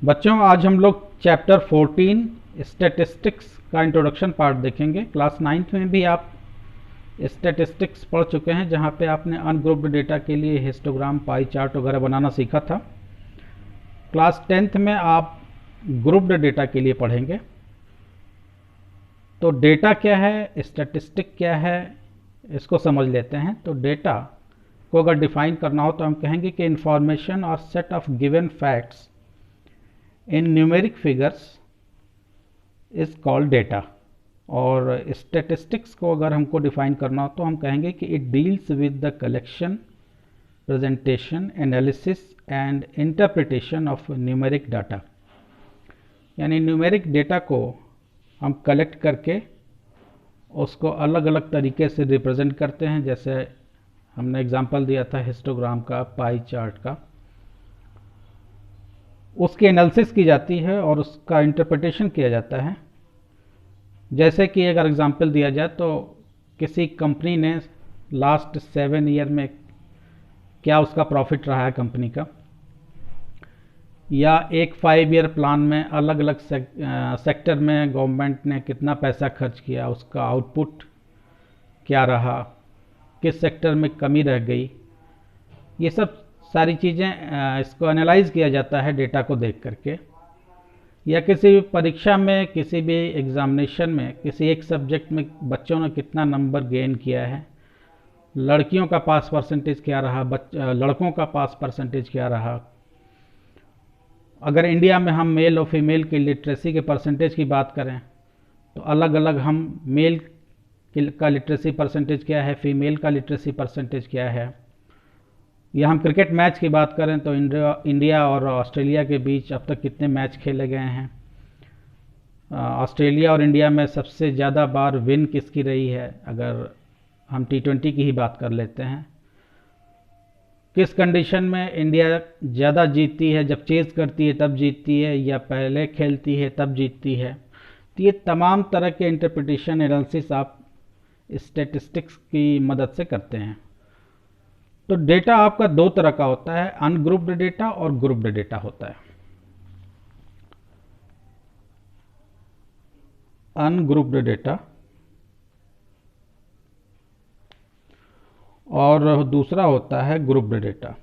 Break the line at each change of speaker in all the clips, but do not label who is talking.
बच्चों, आज हम लोग चैप्टर 14 स्टैटिस्टिक्स का इंट्रोडक्शन पार्ट देखेंगे। क्लास 9th में भी आप स्टैटिस्टिक्स पढ़ चुके हैं, जहां पे आपने अनग्रुप्ड डेटा के लिए हिस्टोग्राम, पाई चार्ट वगैरह बनाना सीखा था। क्लास 10th में आप ग्रुप्ड डेटा के लिए पढ़ेंगे। तो डेटा क्या है, स्टैटिस्टिक क्या है, इसको समझ लेते हैं। तो डेटा को अगर डिफाइन करना हो तो हम कहेंगे कि इंफॉर्मेशन और set of given facts in numeric figures is called data. और स्टैटिस्टिक्स को अगर हमको डिफाइन करना हो तो हम कहेंगे कि it deals with the collection, presentation, analysis and interpretation of numeric data. यानी न्यूमेरिक डेटा को हम कलेक्ट करके उसको अलग अलग तरीके से रिप्रेजेंट करते हैं। जैसे हमने एग्जांपल दिया था हिस्टोग्राम का, पाई चार्ट का। उसकी एनालिसिस की जाती है और उसका इंटरप्रिटेशन किया जाता है। जैसे कि अगर एग्जांपल दिया जाए तो किसी कंपनी ने लास्ट 7 ईयर में क्या उसका प्रॉफिट रहा है कंपनी का, या एक 5 ईयर प्लान में अलग अलग सेक्टर में गवर्नमेंट ने कितना पैसा खर्च किया, उसका आउटपुट क्या रहा, किस सेक्टर में कमी रह गई। ये सब सारी चीज़ें इसको एनालाइज किया जाता है डेटा को देख करके। या किसी भी परीक्षा में, किसी भी एग्जामिनेशन में, किसी एक सब्जेक्ट में बच्चों ने कितना नंबर गेन किया है, लड़कियों का पास परसेंटेज क्या रहा, लड़कों का पास परसेंटेज क्या रहा। अगर इंडिया में हम मेल और फीमेल की लिटरेसी के परसेंटेज की बात करें तो अलग अलग हम मेल का लिटरेसी परसेंटेज क्या है, फीमेल का लिटरेसी परसेंटेज क्या है। या हम क्रिकेट मैच की बात करें तो इंडिया और ऑस्ट्रेलिया के बीच अब तक कितने मैच खेले गए हैं। ऑस्ट्रेलिया और इंडिया में सबसे ज़्यादा बार विन किसकी रही है, अगर हम T20 की ही बात कर लेते हैं। किस कंडीशन में इंडिया ज़्यादा जीतती है, जब चेज़ करती है तब जीतती है, या पहले खेलती है तब जीतती है। तो ये तमाम तरह के इंटरप्रिटेशन, एनालिसिस आप स्टैटिस्टिक्स की मदद से करते हैं। तो डेटा आपका दो तरह का होता है, अनग्रुप्ड डेटा और ग्रुप्ड डेटा होता है। अनग्रुप्ड डेटा और दूसरा होता है ग्रुप्ड डेटा।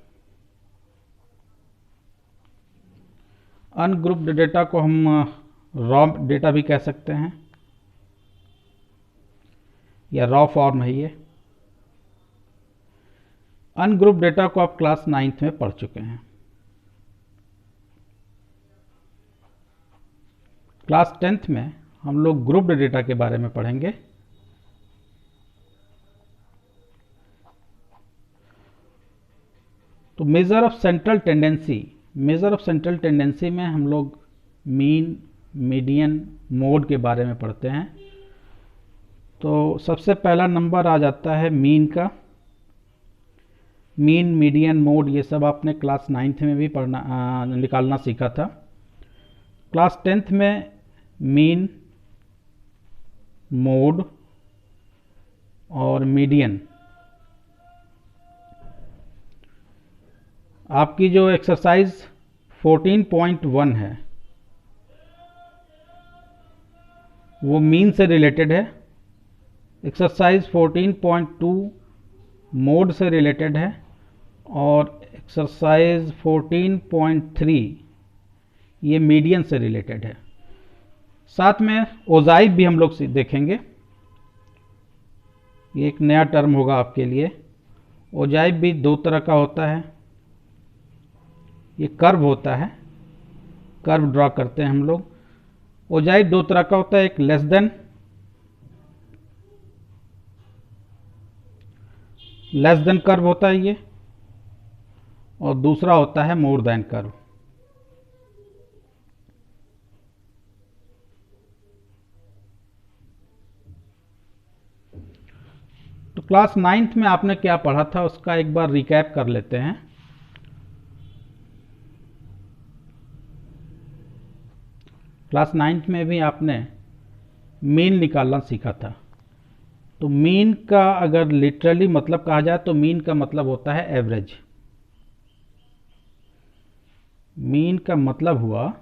अनग्रुप्ड डेटा को हम रॉ डेटा भी कह सकते हैं, या रॉ फॉर्म है ये। अनग्रुप्ड डेटा को आप क्लास 9th में पढ़ चुके हैं। क्लास 10th में हम लोग ग्रुप्ड डेटा के बारे में पढ़ेंगे। तो measure of central tendency, measure of central tendency में हम लोग मीन, मीडियन, मोड के बारे में पढ़ते हैं। तो सबसे पहला नंबर आ जाता है मीन का। मीन, मीडियन, मोड ये सब आपने क्लास 9th में भी पढ़ना निकालना सीखा था। क्लास 10th में मीन, मोड और मीडियन आपकी जो एक्सरसाइज 14.1 है वो मीन से रिलेटेड है। एक्सरसाइज 14.2 मोड से रिलेटेड है, और एक्सरसाइज 14.3 ये मीडियन से रिलेटेड है। साथ में ओजाइव भी हम लोग देखेंगे। ये एक नया टर्म होगा आपके लिए। ओजाइव भी दो तरह का होता है। ये कर्व होता है, कर्व ड्रॉ करते हैं हम लोग। ओजाइव दो तरह का होता है, एक लेस देन कर्व होता है ये, और दूसरा होता है मोर देन कर्व। तो क्लास 9th में आपने क्या पढ़ा था उसका एक बार रिकैप कर लेते हैं। क्लास 9th में भी आपने मीन निकालना सीखा था। तो मीन का अगर लिटरली मतलब कहा जाए तो मीन का मतलब होता है एवरेज। मीन का मतलब हुआ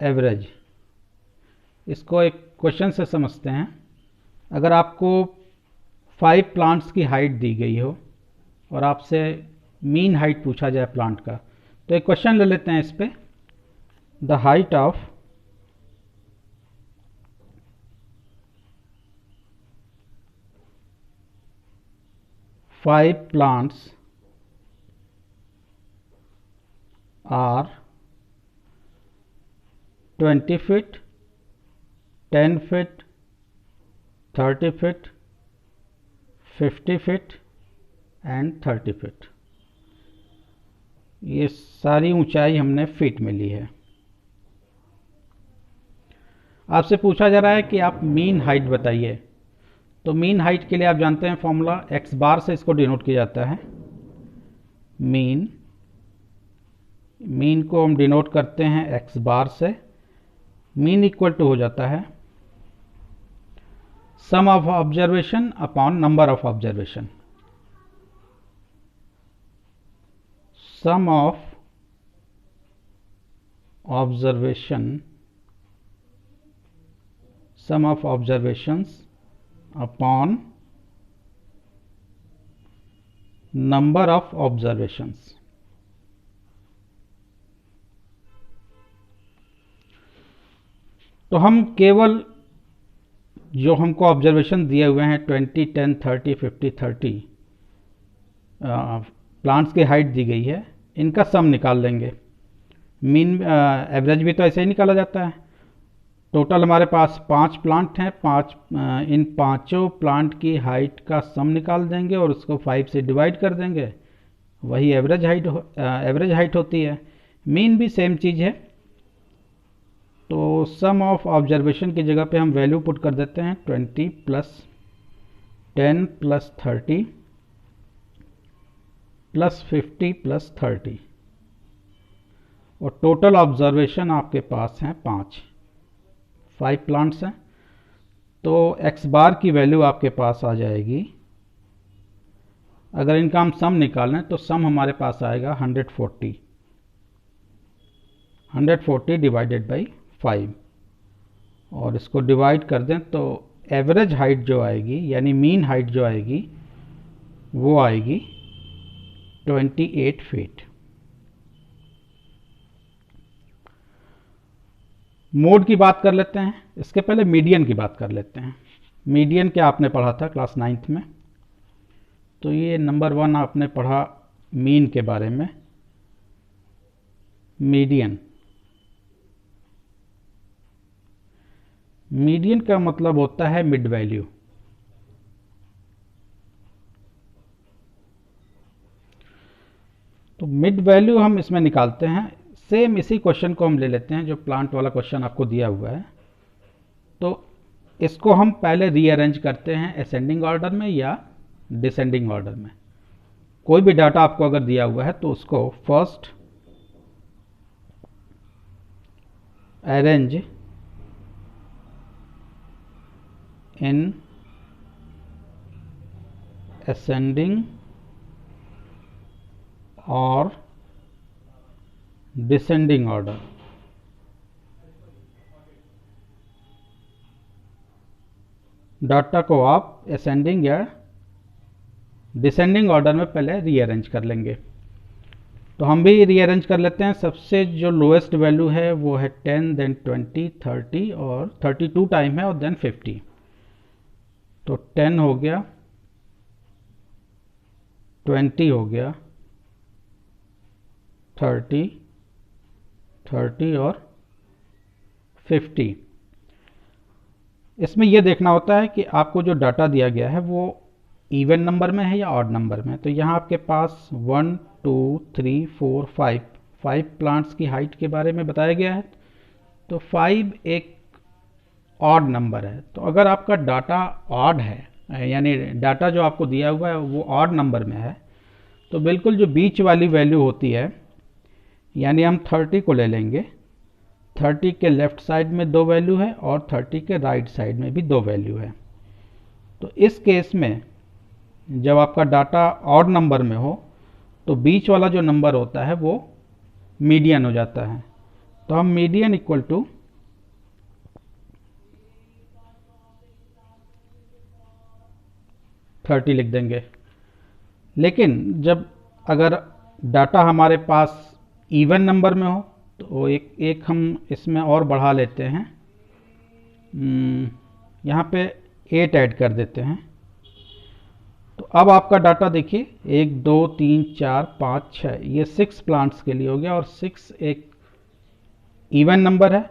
एवरेज, इसको एक क्वेश्चन से समझते हैं। अगर आपको 5 प्लांट्स की हाइट दी गई हो और आपसे मीन हाइट पूछा जाए प्लांट का, तो एक क्वेश्चन ले लेते हैं इस पे। The height of five plants are 20 feet, 10 feet, 30 feet, 50 feet and 30 feet। ये सारी ऊंचाई हमने फीट में ली है। आपसे पूछा जा रहा है कि आप मीन हाइट बताइए। तो मीन हाइट के लिए आप जानते हैं फॉर्मूला, एक्स बार से इसको डिनोट किया जाता है। मीन को हम डिनोट करते हैं एक्स बार से। मीन इक्वल टू हो जाता है sum of observation upon number of observation. Sum of observations upon number of observations. तो हम केवल जो हमको ऑब्जर्वेशन दिए हुए हैं 20, 10, 30, 50, 30 प्लांट्स की हाइट दी गई है, इनका सम निकाल लेंगे। मीन एवरेज भी तो ऐसे ही निकाला जाता है। टोटल हमारे पास 5 प्लांट हैं, इन पांचों प्लांट की हाइट का सम निकाल देंगे और उसको 5 से डिवाइड कर देंगे, वही एवरेज हाइट होती है। मीन भी सेम चीज़ है। तो सम ऑफ ऑब्जर्वेशन की जगह पे हम वैल्यू पुट कर देते हैं 20 + 10 + 30 + 50 + 30 और टोटल ऑब्जर्वेशन आपके पास हैं 5 प्लांट्स हैं। तो एक्स बार की वैल्यू आपके पास आ जाएगी, अगर इनका हम सम निकालें तो सम हमारे पास आएगा 140 डिवाइडेड बाई 5 और इसको डिवाइड कर दें तो एवरेज हाइट जो आएगी यानी मीन हाइट जो आएगी वो आएगी 28 फीट। मोड की बात कर लेते हैं, इसके पहले मीडियन की बात कर लेते हैं। मीडियन क्या आपने पढ़ा था क्लास 9th में? तो ये नंबर 1 आपने पढ़ा मीन के बारे में। मीडियन का मतलब होता है मिड वैल्यू। तो मिड वैल्यू हम इसमें निकालते हैं। सेम इसी क्वेश्चन को हम ले लेते हैं जो प्लांट वाला क्वेश्चन आपको दिया हुआ है। तो इसको हम पहले रीअरेंज करते हैं असेंडिंग ऑर्डर में या डिसेंडिंग ऑर्डर में। कोई भी डाटा आपको अगर दिया हुआ है तो उसको फर्स्ट अरेंज इन असेंडिंग और डिसेंडिंग ऑर्डर। डाटा को आप असेंडिंग या डिसेंडिंग ऑर्डर में पहले रीअरेंज कर लेंगे। तो हम भी रीअरेंज कर लेते हैं। सबसे जो लोएस्ट वैल्यू है वो है 10, देन 20, 30 और 32 टाइम है और देन 50। तो 10 हो गया, 20 हो गया, 30 और 50। इसमें यह देखना होता है कि आपको जो डाटा दिया गया है वो इवन नंबर में है या ऑड नंबर में। तो यहाँ आपके पास 1, 2, 3, 4, 5 प्लांट्स की हाइट के बारे में बताया गया है। तो 5 एक ऑड नंबर है। तो अगर आपका डाटा ऑड है यानी डाटा जो आपको दिया हुआ है वो ऑड नंबर में है, तो बिल्कुल जो बीच वाली वैल्यू होती है यानी हम 30 को ले लेंगे। 30 के लेफ्ट साइड में 2 वैल्यू है और 30 के राइट साइड में भी 2 वैल्यू है। तो इस केस में जब आपका डाटा ऑड नंबर में हो तो बीच वाला जो नंबर होता है वो मीडियन हो जाता है। तो हम मीडियन इक्वल टू थर्टी लिख देंगे। लेकिन जब अगर डाटा हमारे पास इवन नंबर में हो तो एक हम इसमें और बढ़ा लेते हैं, यहाँ पे 8 ऐड कर देते हैं। तो अब आपका डाटा देखिए 1 2 3 4 5 6, ये 6 प्लांट्स के लिए हो गया और 6 एक इवन नंबर है।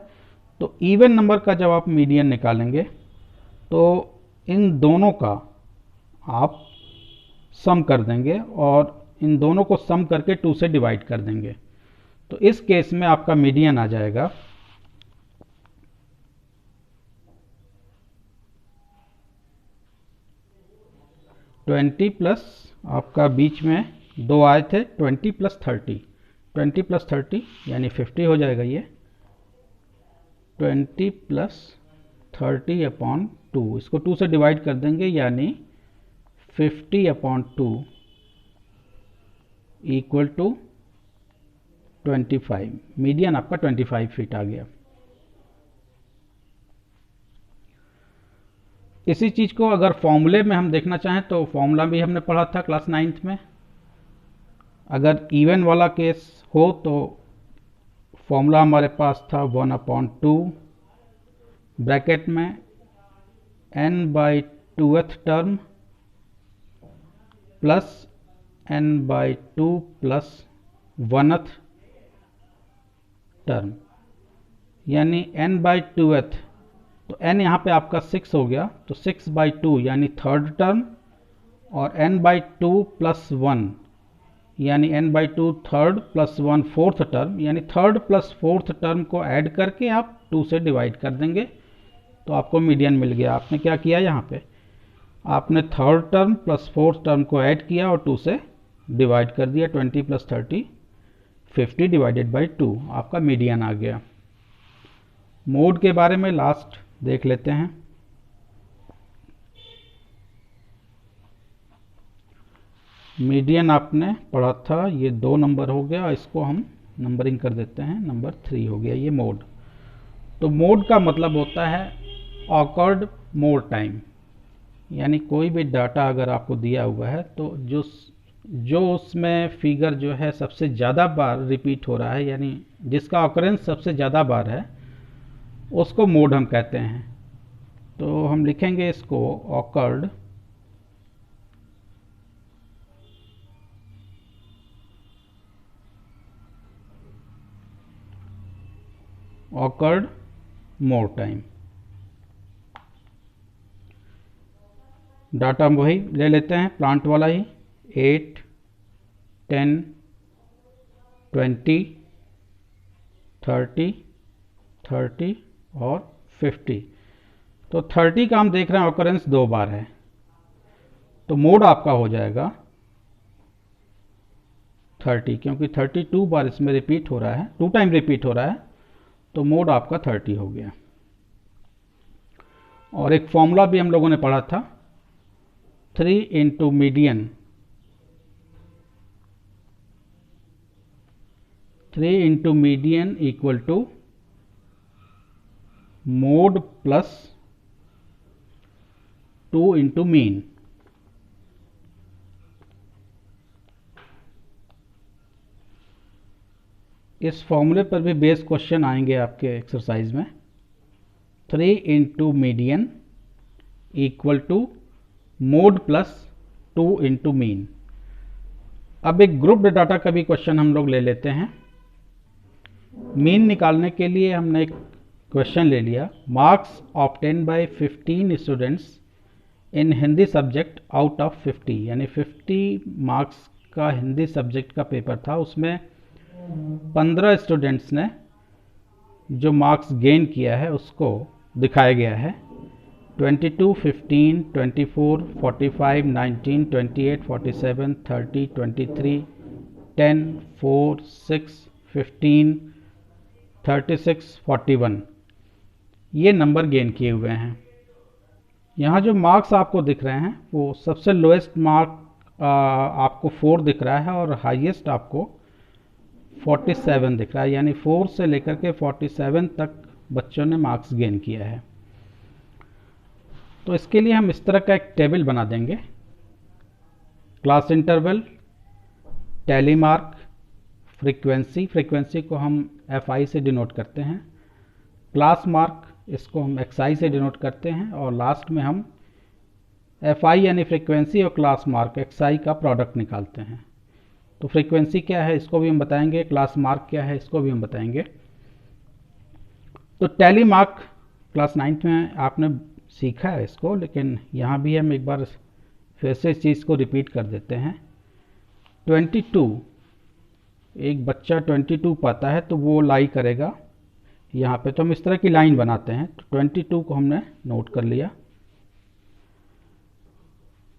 तो इवन नंबर का जब आप मीडियन निकालेंगे तो इन दोनों का आप सम कर देंगे और इन दोनों को सम करके 2 से डिवाइड कर देंगे। तो इस केस में आपका मीडियन आ जाएगा 20 प्लस, आपका बीच में 2 आए थे, 20 प्लस 30, 20 प्लस 30 यानी 50 हो जाएगा। ये 20 प्लस 30 अपॉन 2, इसको 2 से डिवाइड कर देंगे यानी 50 अपॉन 2 इक्वल टू 25। मीडियन आपका 25 फीट आ गया। इसी चीज़ को अगर फॉर्मूले में हम देखना चाहें तो फॉर्मूला भी हमने पढ़ा था क्लास 9th में। अगर इवन वाला केस हो तो फॉर्मूला हमारे पास था 1/2 ब्रैकेट में n/2th term plus n/2 plus 1th term, यानी n/2th, तो n यहाँ पे आपका 6 हो गया, तो 6/2 यानी थर्ड टर्म, और n/2 प्लस 1 यानी n/2 third plus 1 fourth term, यानी थर्ड प्लस फोर्थ टर्म को ऐड करके आप 2 से डिवाइड कर देंगे तो आपको मीडियन मिल गया। आपने क्या किया, यहाँ पे आपने third term plus fourth term को ऐड किया और 2 से डिवाइड कर दिया। 20 प्लस 30 50 डिवाइडेड बाई 2, आपका मीडियन आ गया। मोड के बारे में लास्ट देख लेते हैं। मीडियन आपने पढ़ा था, ये 2 नंबर हो गया, इसको हम नंबरिंग कर देते हैं, नंबर 3 हो गया ये मोड। तो मोड का मतलब होता है ऑकर्ड मोर टाइम, यानी कोई भी डाटा अगर आपको दिया हुआ है तो जो उसमें फिगर जो है सबसे ज़्यादा बार रिपीट हो रहा है, यानी जिसका ऑकरेंस सबसे ज़्यादा बार है, उसको मोड हम कहते हैं। तो हम लिखेंगे इसको ऑकर्ड मोर टाइम। डाटा हम वही ले लेते हैं, प्लांट वाला ही, 8 10 20 30 30 और 50। तो 30 का हम देख रहे हैं ऑकरेंस 2 बार है, तो मोड आपका हो जाएगा 30, क्योंकि 32 बार इसमें रिपीट हो रहा है, 2 टाइम रिपीट हो रहा है, तो मोड आपका 30 हो गया। और एक फॉर्मूला भी हम लोगों ने पढ़ा था, 3 into median, 3 into median equal to mode plus 2 into mean. इस फॉर्मूले पर भी बेस क्वेश्चन आएंगे आपके एक्सरसाइज में। 3 into median equal to mode plus 2 into mean. अब एक ग्रुप्ड डाटा का भी क्वेश्चन हम लोग ले लेते हैं। मीन निकालने के लिए हमने एक क्वेश्चन ले लिया, marks obtain bye 15 students in Hindi subject out of 50, यानी 50 मार्क्स का हिंदी सब्जेक्ट का पेपर था, उसमें 15 स्टूडेंट्स ने जो मार्क्स गेन किया है उसको दिखाया गया है। 22 15 24 45 19 28 47 30 23 10 4 6 15 36 41 ये नंबर गेन किए हुए हैं। यहाँ जो मार्क्स आपको दिख रहे हैं वो सबसे लोएस्ट मार्क आपको 4 दिख रहा है और हाईएस्ट आपको 47 दिख रहा है, यानी 4 से लेकर के 47 तक बच्चों ने मार्क्स गेन किया है। तो इसके लिए हम इस तरह का एक टेबल बना देंगे। Class interval, tally mark, frequency, frequency को हम FI से डिनोट करते हैं, क्लास मार्क, इसको हम XI से डिनोट करते हैं, और लास्ट में हम FI यानी फ्रीक्वेंसी और क्लास मार्क XI का प्रोडक्ट निकालते हैं। तो फ्रीक्वेंसी क्या है इसको भी हम बताएंगे, क्लास मार्क क्या है इसको भी हम बताएंगे। तो टैली मार्क क्लास 9th में आपने सीखा है इसको, लेकिन यहाँ भी हम एक बार फिर से इस चीज़ को रिपीट कर देते हैं। 22, एक बच्चा 22 पाता है तो वो लाई करेगा यहाँ पे, तो हम इस तरह की लाइन बनाते हैं। तो 22 को हमने नोट कर लिया,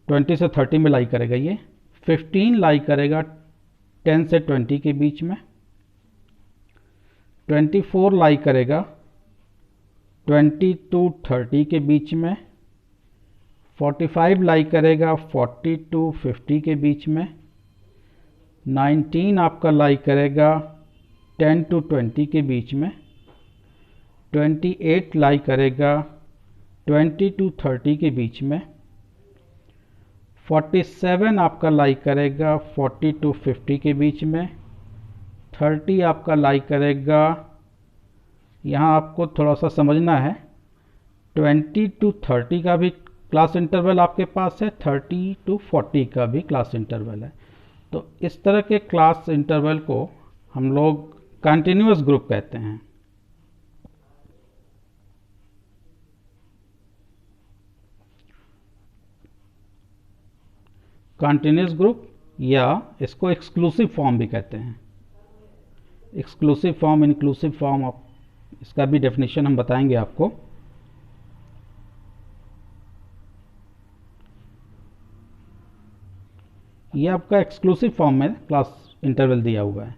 20 से 30 में लाई करेगा ये। 15 लाई करेगा 10 से 20 के बीच में। 24 लाई करेगा 20 to 30 के बीच में। 45 लाई करेगा 40 to 50 के बीच में। 19 आपका लाई करेगा 10 to 20 के बीच में। 28 लाई करेगा 20 to 30 के बीच में। 47 आपका लाई करेगा 40 to 50 के बीच में। 30 आपका लाई करेगा, यहाँ आपको थोड़ा सा समझना है, 20 to 30 का भी क्लास इंटरवल आपके पास है, 30 to 40 का भी क्लास इंटरवल है। तो इस तरह के क्लास इंटरवल को हम लोग कंटिन्यूअस ग्रुप कहते हैं। कंटिन्यूअस ग्रुप, या इसको एक्सक्लूसिव फॉर्म भी कहते हैं। एक्सक्लूसिव फॉर्म, इंक्लूसिव फॉर्म, इसका भी डेफिनेशन हम बताएंगे आपको। ये आपका एक्सक्लूसिव फॉर्म में क्लास इंटरवल दिया हुआ है।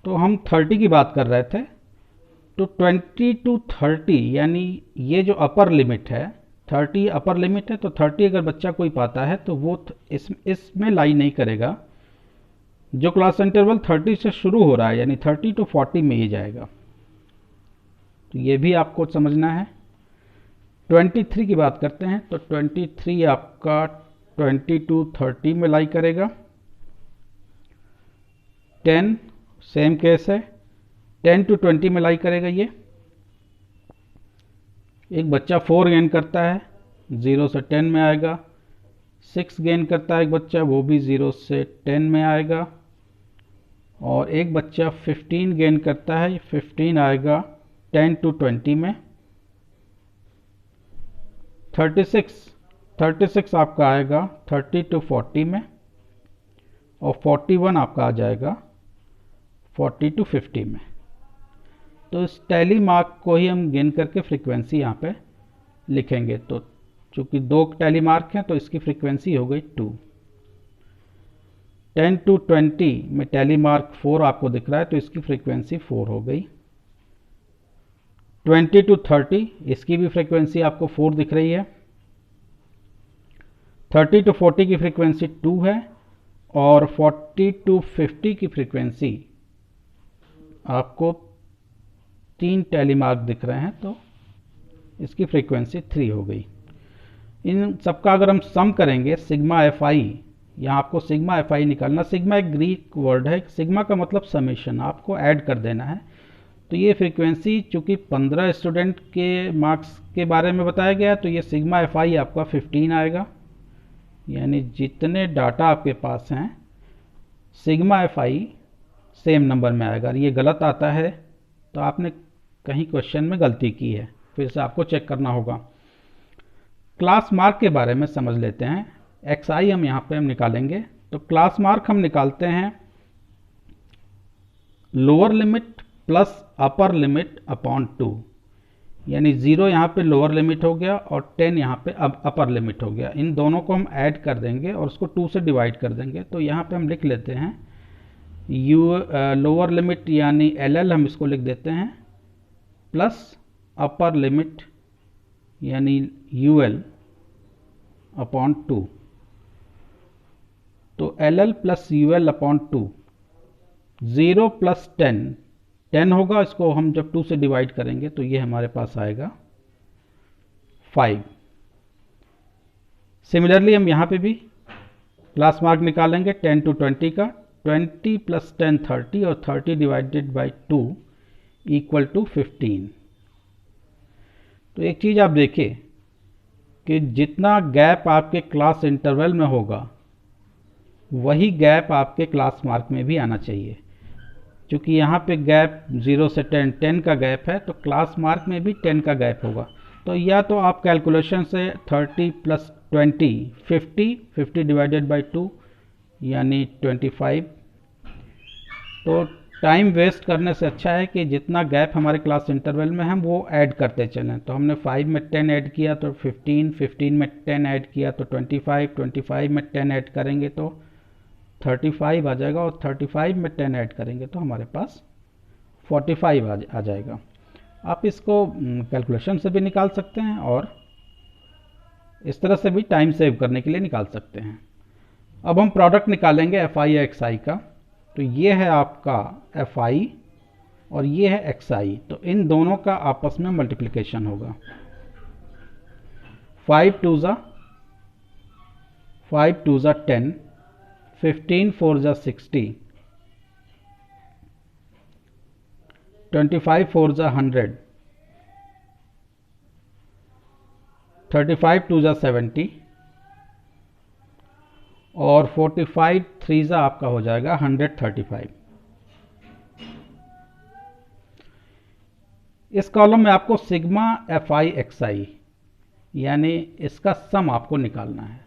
तो हम 30 की बात कर रहे थे, तो 20 to 30 यानी ये जो अपर लिमिट है, 30 अपर लिमिट है, तो 30 अगर बच्चा कोई पाता है तो वो इसमें लाई नहीं करेगा। जो क्लास इंटरवल 30 से शुरू हो रहा है यानी 30 to 40 में ही जाएगा। तो ये भी आपको समझना है। 23 की बात करते हैं, तो 23 आपका 20 to 30 में लाई करेगा। 10 सेम केस है, 10 to 20 में लाई करेगा ये। एक बच्चा 4 गेन करता है, 0 से 10 में आएगा। 6 गेन करता है एक बच्चा, वो भी 0 से 10 में आएगा। और एक बच्चा 15 गेन करता है, 15 आएगा 10 to 20 में। 36 आपका आएगा 30 to 40 में। और 41 आपका आ जाएगा 40 to 50 में। तो इस टैली मार्क को ही हम गेन करके फ्रीक्वेंसी यहाँ पे लिखेंगे। तो चूंकि 2 टैली मार्क हैं तो इसकी फ्रीक्वेंसी हो गई 2। 10 to 20 में टैली मार्क 4 आपको दिख रहा है, तो इसकी फ्रीक्वेंसी 4 हो गई। 20 to 30 इसकी भी फ्रीक्वेंसी आपको 4 दिख रही है। 30 to 40 की फ्रीक्वेंसी 2 है, और 40 to 50 की फ्रीक्वेंसी आपको 3 टैली मार्क दिख रहे हैं, तो इसकी फ्रीक्वेंसी 3 हो गई। इन सबका अगर हम सम करेंगे, सिग्मा FI, यहाँ आपको सिग्मा FI निकालना। सिग्मा एक ग्रीक वर्ड है, सिग्मा का मतलब समेशन, आपको ऐड कर देना है। तो ये फ्रीक्वेंसी चूंकि 15 स्टूडेंट के मार्क्स के बारे में बताया गया, तो ये सिग्मा FI आपका 15 आएगा। यानी जितने डाटा आपके पास हैं, सिग्मा FI सेम नंबर में आएगा। ये गलत आता है तो आपने कहीं क्वेश्चन में गलती की है, फिर से आपको चेक करना होगा। क्लास मार्क के बारे में समझ लेते हैं। XI हम यहाँ पे निकालेंगे। तो क्लास मार्क हम निकालते हैं lower limit plus upper limit upon 2, यानी 0 यहाँ पे लोअर लिमिट हो गया और 10 यहाँ पे अब अपर लिमिट हो गया। इन दोनों को हम ऐड कर देंगे और उसको 2 से डिवाइड कर देंगे। तो यहाँ पे हम लिख लेते हैं लोअर लिमिट यानी LL हम इसको लिख देते हैं, प्लस अपर लिमिट यानी UL अपॉन 2। तो LL plus UL upon 2 0 plus 10 होगा, इसको हम जब 2 से डिवाइड करेंगे तो ये हमारे पास आएगा 5। सिमिलरली हम यहाँ पे भी क्लास मार्क निकालेंगे 10 to 20 का, 20 प्लस 10 30 और 30 डिवाइडेड बाई 2 इक्वल टू 15। तो एक चीज़ आप देखिए कि जितना गैप आपके क्लास इंटरवल में होगा वही गैप आपके क्लास मार्क में भी आना चाहिए। क्योंकि यहाँ पे गैप 0 से 10 का गैप है, तो क्लास मार्क में भी 10 का गैप होगा। तो या तो आप कैलकुलेशन से 30 प्लस 20 50 डिवाइडेड बाई 2 यानी 25। तो टाइम वेस्ट करने से अच्छा है कि जितना गैप हमारे क्लास इंटरवल में हम वो ऐड करते चलें। तो हमने 5 में 10 ऐड किया तो 15 में 10 ऐड किया तो 25 में 10 ऐड करेंगे तो 35 आ जाएगा, और 35 में 10 ऐड करेंगे तो हमारे पास 45 आ जाएगा। आप इसको कैलकुलेशन से भी निकाल सकते हैं और इस तरह से भी टाइम सेव करने के लिए निकाल सकते हैं। अब हम प्रोडक्ट निकालेंगे एफ आई या एक्स आई का। तो ये है आपका एफ आई और ये है एक्स आई, तो इन दोनों का आपस में मल्टीप्लिकेशन होगा। 5 2 ज़ा 10, 15 4 ज़ा 60, 25 4 ज़ा 100, 35 2 ज़ा 70 और 45 3 ज़ा आपका हो जाएगा 135। इस कॉलम में आपको सिग्मा एफ आई एक्स आई यानी इसका सम आपको निकालना है।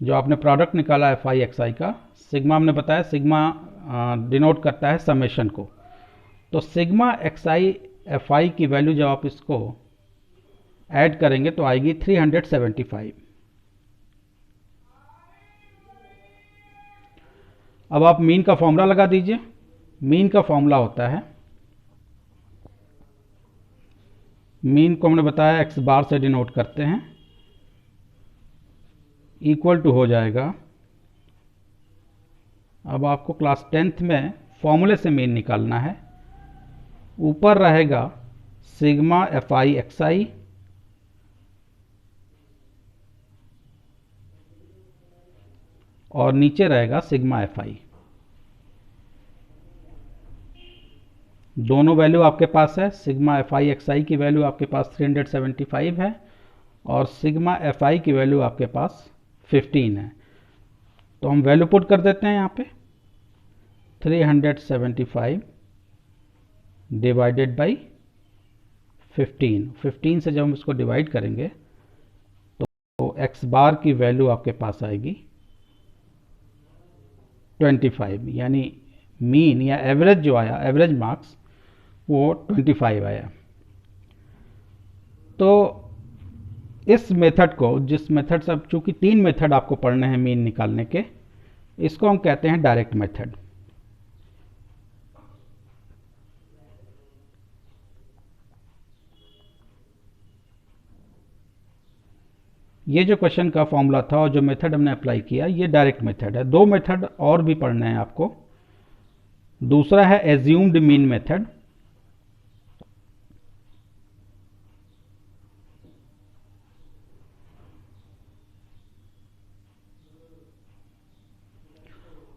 जो आपने प्रोडक्ट निकाला एफ आई एक्स आई का, सिग्मा हमने बताया, सिग्मा डिनोट करता है समेशन को। तो sigma x I F I की वैल्यू जब आप इसको ऐड करेंगे तो आएगी 375। अब आप मीन का फॉर्मूला लगा दीजिए। मीन का फॉर्मूला होता है, मीन को हमने बताया एक्स बार से डिनोट करते हैं, इक्वल टू हो जाएगा, अब आपको क्लास 10th में फॉर्मूले से मीन निकालना है। ऊपर रहेगा सिग्मा एफ आई एक्स आई और नीचे रहेगा सिग्मा एफ आई। दोनों वैल्यू आपके पास है। सिग्मा एफ आई एक्स आई की वैल्यू आपके पास 375 है और सिग्मा एफ आई की वैल्यू आपके पास 15 है। तो हम वैल्यू पुट कर देते हैं यहाँ पे 375 डिवाइडेड बाई 15 से जब हम इसको डिवाइड करेंगे तो एक्स बार की वैल्यू आपके पास आएगी 25, यानी मीन या एवरेज जो आया, एवरेज मार्क्स वो 25 आया। तो इस मेथड को, जिस मेथड से, चूंकि 3 मेथड आपको पढ़ने हैं मीन निकालने के, इसको हम कहते हैं डायरेक्ट मेथड। ये जो क्वेश्चन का फॉर्मूला था और जो मेथड हमने अप्लाई किया, ये डायरेक्ट मेथड है। 2 मेथड और भी पढ़ने हैं आपको। दूसरा है एज्यूम्ड मीन मेथड।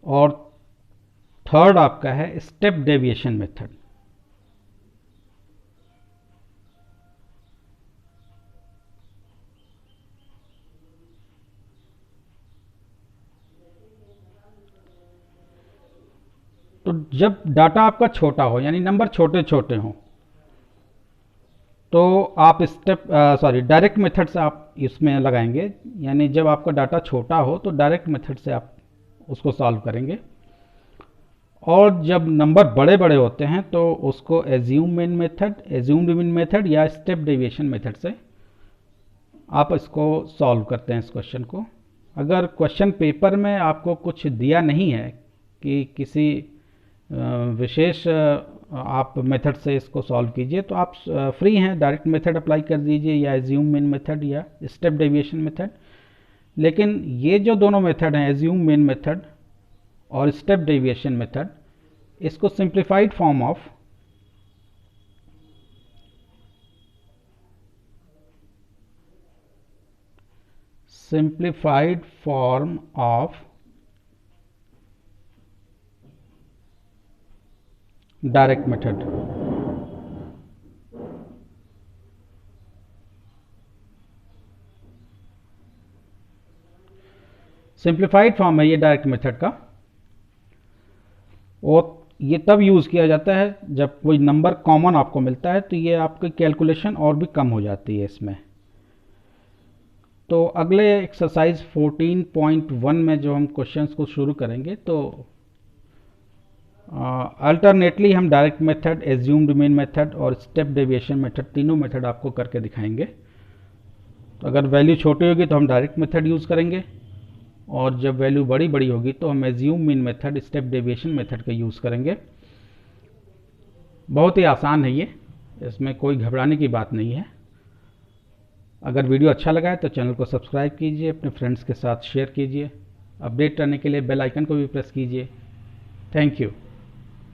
और थर्ड आपका है स्टेप डेविएशन मेथड। तो जब डाटा आपका छोटा हो, यानी नंबर छोटे छोटे हों, तो आप डायरेक्ट मेथड से आप इसमें लगाएंगे। यानी जब आपका डाटा छोटा हो तो डायरेक्ट मेथड से आप उसको सॉल्व करेंगे। और जब नंबर बड़े बड़े होते हैं तो उसको एज्यूम्ड मीन मेथड या स्टेप डेविएशन मेथड से आप इसको सॉल्व करते हैं इस क्वेश्चन को। अगर क्वेश्चन पेपर में आपको कुछ दिया नहीं है कि किसी विशेष आप मेथड से इसको सॉल्व कीजिए, तो आप फ्री हैं, डायरेक्ट मेथड अप्लाई कर दीजिए या एज्यूम मीन मेथड या स्टेप डेविएशन मेथड। लेकिन ये जो दोनों मेथड हैं, एज्यूम मीन मेथड और स्टेप डेविएशन मेथड, इसको simplified form of direct method. Simplified form है ये डायरेक्ट मेथड का, और ये तब यूज़ किया जाता है जब कोई नंबर कॉमन आपको मिलता है, तो ये आपकी कैलकुलेशन और भी कम हो जाती है इसमें। तो अगले एक्सरसाइज 14.1 में जो हम क्वेश्चंस को शुरू करेंगे, तो अल्टरनेटली हम direct method, assumed mean method और स्टेप डेविएशन मेथड, तीनों मेथड आपको करके दिखाएंगे। तो अगर वैल्यू छोटी होगी तो हम डायरेक्ट मेथड यूज़ करेंगे, और जब वैल्यू बड़ी बड़ी होगी तो हम assume mean method, step deviation method का यूज़ करेंगे। बहुत ही आसान है ये, इसमें कोई घबराने की बात नहीं है। अगर वीडियो अच्छा लगा है तो चैनल को सब्सक्राइब कीजिए, अपने फ्रेंड्स के साथ शेयर कीजिए, अपडेट करने के लिए बेल आइकन को भी प्रेस कीजिए। Thank you.